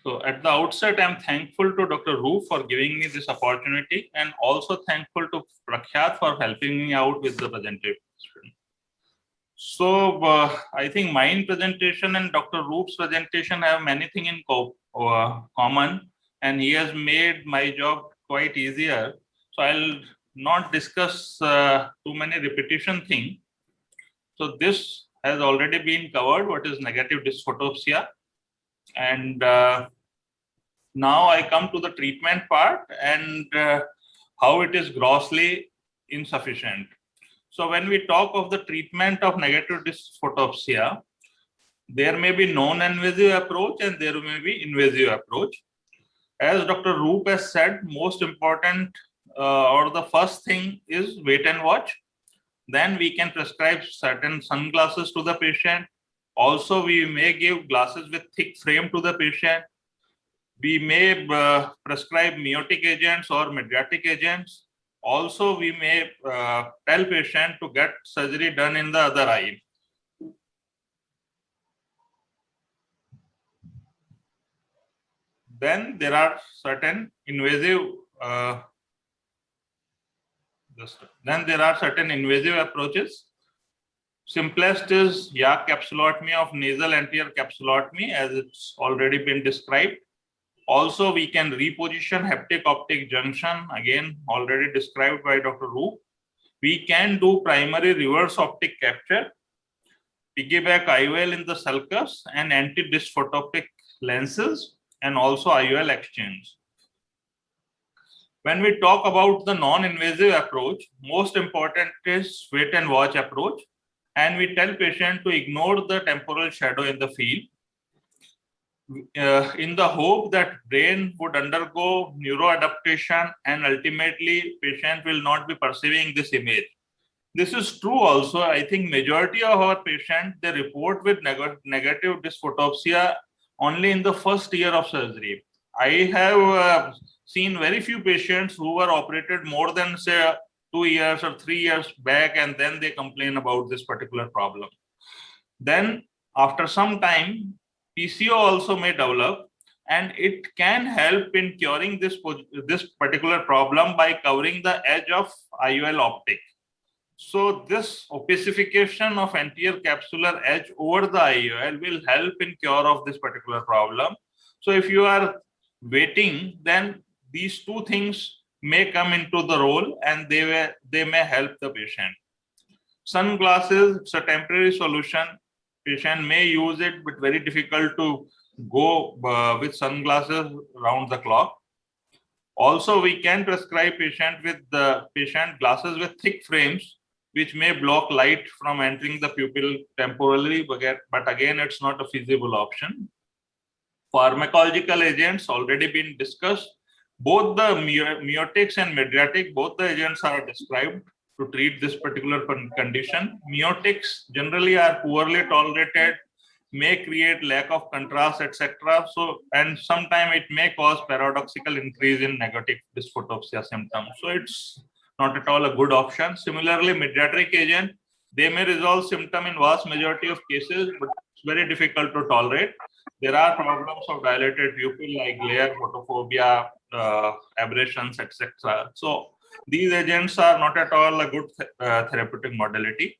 So at the outset, I'm thankful to Dr. Roop for giving me this opportunity, and also thankful to Prakhyat for helping me out with the presentation. So I think my presentation and Dr. Roop's presentation have many things in common, and he has made my job quite easier. So I'll not discuss too many repetition things. So this has already been covered, what is negative dysphotopsia. And now I come to the treatment part and how it is grossly insufficient. So when we talk of the treatment of negative dysphotopsia, there may be non-invasive approach and there may be invasive approach. As Dr. Roop has said, most important or the first thing is wait and watch. Then we can prescribe certain sunglasses to the patient. Also, we may give glasses with thick frame to the patient. We may prescribe miotic agents or mydriatic agents. Also, we may tell patient to get surgery done in the other eye. Then there are certain invasive approaches. Simplest is Yak capsulotomy of nasal anterior capsulotomy, as it's already been described. Also, we can reposition haptic-optic junction, again already described by Dr. Roop. We can do primary reverse optic capture, piggyback IOL in the sulcus, and anti-dysphotopic lenses, and also IOL exchange. When we talk about the non-invasive approach, most important is wait and watch approach, and we tell patient to ignore the temporal shadow in the field. In the hope that brain would undergo neuroadaptation and ultimately patient will not be perceiving this image. This is true also. I think majority of our patients, they report with negative dysphotopsia only in the first year of surgery. I have seen very few patients who were operated more than say 2 years or 3 years back, and then they complain about this particular problem. Then after some time, PCO also may develop, and it can help in curing this particular problem by covering the edge of IOL optic. So this opacification of anterior capsular edge over the IOL will help in cure of this particular problem. So if you are waiting, then these two things may come into the role and they may help the patient. Sunglasses, it's a temporary solution. Patient may use it, but very difficult to go with sunglasses round the clock. Also, we can prescribe patient glasses with thick frames, which may block light from entering the pupil temporarily, but again, it's not a feasible option. Pharmacological agents already been discussed. Both the miotics and mydriatic, both the agents are described to treat this particular condition. Miotics generally are poorly tolerated, may create lack of contrast, etc. So, and sometimes it may cause paradoxical increase in negative dysphotopsia symptoms. So it's not at all a good option. Similarly, mydriatic agent, they may resolve symptom in vast majority of cases, but it's very difficult to tolerate. There are problems of dilated pupil like glare, photophobia, aberrations, etc. So these agents are not at all a good therapeutic modality.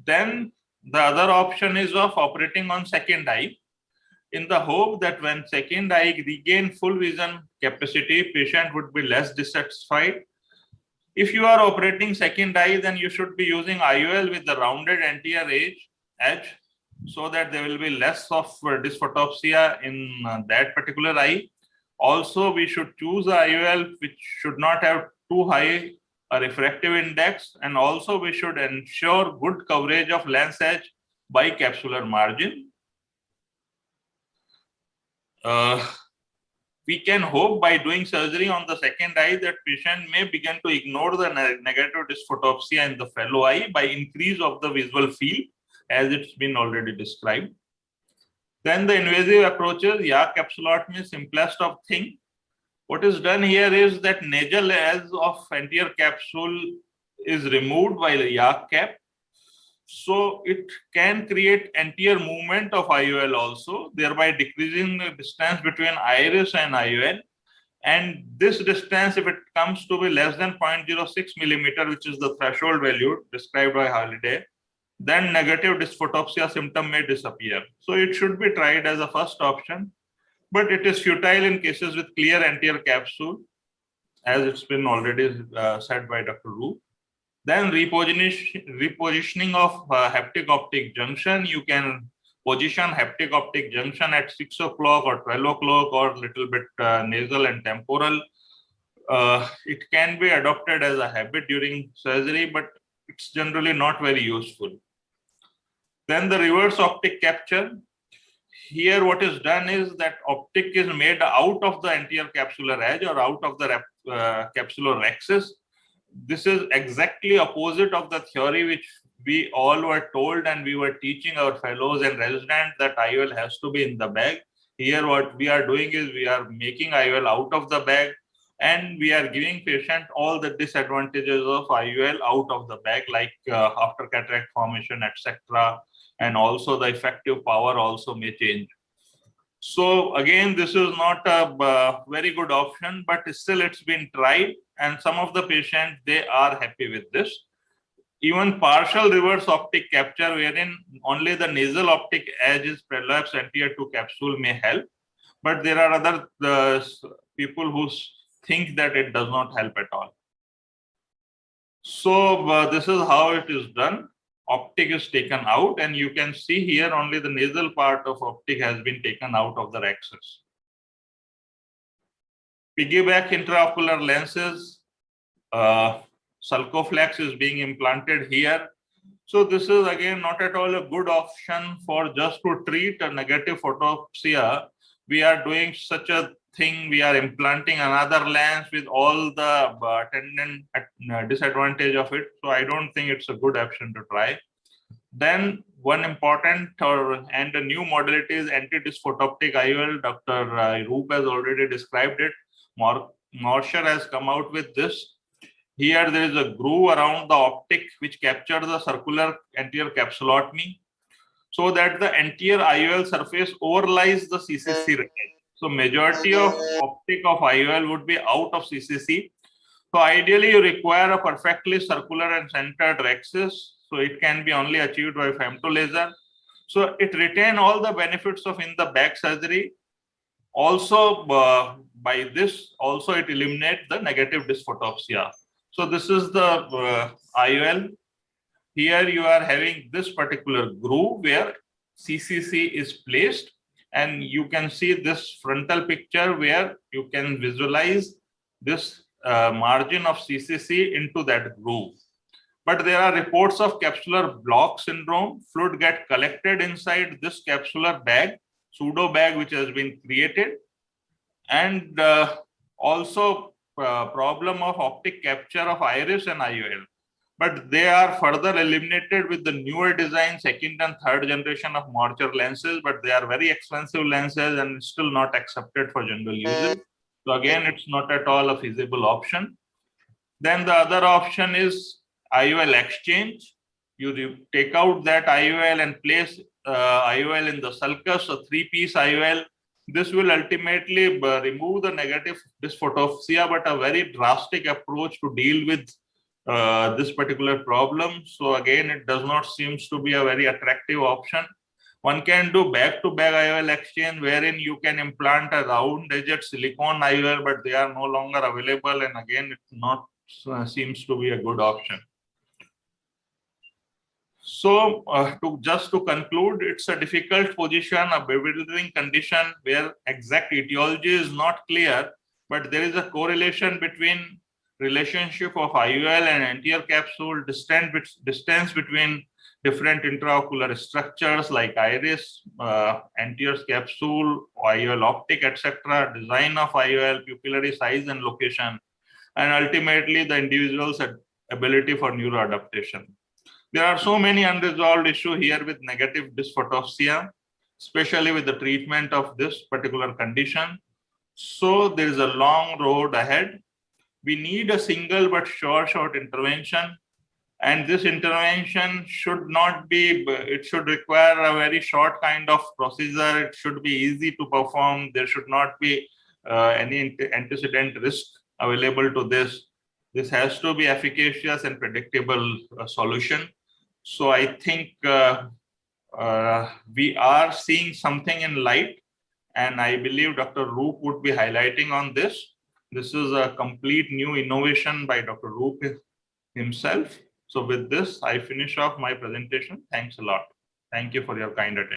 Then the other option is of operating on second eye, in the hope that when second eye regain full vision capacity, patient would be less dissatisfied. If you are operating second eye, then you should be using IOL with the rounded anterior edge, so that there will be less of dysphotopsia in that particular eye. Also, we should choose a IOL which should not have too high a refractive index, and also we should ensure good coverage of lens edge by capsular margin. We can hope by doing surgery on the second eye that patient may begin to ignore the negative dysphotopsia in the fellow eye by increase of the visual field, as it's been already described. Then the invasive approaches, Yak capsulotomy is simplest of thing. What is done here is that nasal edge of anterior capsule is removed by the Yak cap. So it can create anterior movement of IOL also, thereby decreasing the distance between iris and IOL. And this distance, if it comes to be less than 0.06 millimeter, which is the threshold value described by Holiday, then negative dysphotopsia symptom may disappear. So it should be tried as a first option, but it is futile in cases with clear anterior capsule, as it's been already said by Dr. Roop. Then repositioning of haptic optic junction, you can position haptic optic junction at 6 o'clock or 12 o'clock or little bit nasal and temporal. It can be adopted as a habit during surgery, but it's generally not very useful. Then the reverse optic capture. Here what is done is that optic is made out of the anterior capsular edge or out of the capsular axis. This is exactly opposite of the theory which we all were told and we were teaching our fellows and residents that IOL has to be in the bag. Here what we are doing is we are making IOL out of the bag and we are giving patient all the disadvantages of IOL out of the bag, like after cataract formation, etc. And also the effective power also may change. So again, this is not a very good option, but still it's been tried and some of the patients, they are happy with this. Even partial reverse optic capture wherein only the nasal optic edge is prolapsed anterior to capsule may help, but there are other people who think that it does not help at all. So this is how it is done. Optic is taken out and you can see here only the nasal part of optic has been taken out of the axis. Piggyback intraocular lenses, Sulcoflex is being implanted here. So this is again not at all a good option for just to treat a negative photopsia. We are doing such a thing, we are implanting another lens with all the attendant disadvantage of it. So I don't think it's a good option to try. Then one important and a new modality is anti-dysphotoptic IOL. Dr. Roop has already described it. Morsher has come out with this. Here there is a groove around the optic which captures the circular anterior capsulotomy so that the anterior IOL surface overlies the CCC ray. So majority of optic of IOL would be out of CCC. So ideally you require a perfectly circular and centered axis. So it can be only achieved by femto laser. So it retains all the benefits of in the back surgery. Also by this also it eliminates the negative dysphotopsia. So this is the IOL. Here you are having this particular groove where CCC is placed. And you can see this frontal picture where you can visualize this margin of CCC into that groove. But there are reports of capsular block syndrome. Fluid get collected inside this capsular bag, pseudo bag which has been created. And also problem of optic capture of iris and IOL. But they are further eliminated with the newer design, second and third generation of Morsher lenses, but they are very expensive lenses and still not accepted for general use. So again, it's not at all a feasible option. Then the other option is IOL exchange. You take out that IOL and place IOL in the sulcus, a 3-piece IOL. This will ultimately remove the negative dysphotopsia, but a very drastic approach to deal with this particular problem. So again, it does not seem to be a very attractive option. One can do back-to-back IOL exchange wherein you can implant a round-edged silicone IOL, but they are no longer available. And again, it not seems to be a good option. So just to conclude, it's a difficult position, a bewildering condition where exact etiology is not clear, but there is a correlation between relationship of IOL and anterior capsule, distance between different intraocular structures like iris, anterior capsule, IOL optic, etc., design of IOL, pupillary size and location, and ultimately the individual's ability for neuroadaptation. There are so many unresolved issues here with negative dysphotopsia, especially with the treatment of this particular condition. So there is a long road ahead. We need a single but short intervention. And this intervention should not be, it should require a very short kind of procedure. It should be easy to perform. There should not be any antecedent risk available to this. This has to be efficacious and predictable solution. So I think we are seeing something in light, and I believe Dr. Roop would be highlighting on this. This is a complete new innovation by Dr. Roop himself. So with this, I finish off my presentation. Thanks a lot. Thank you for your kind attention.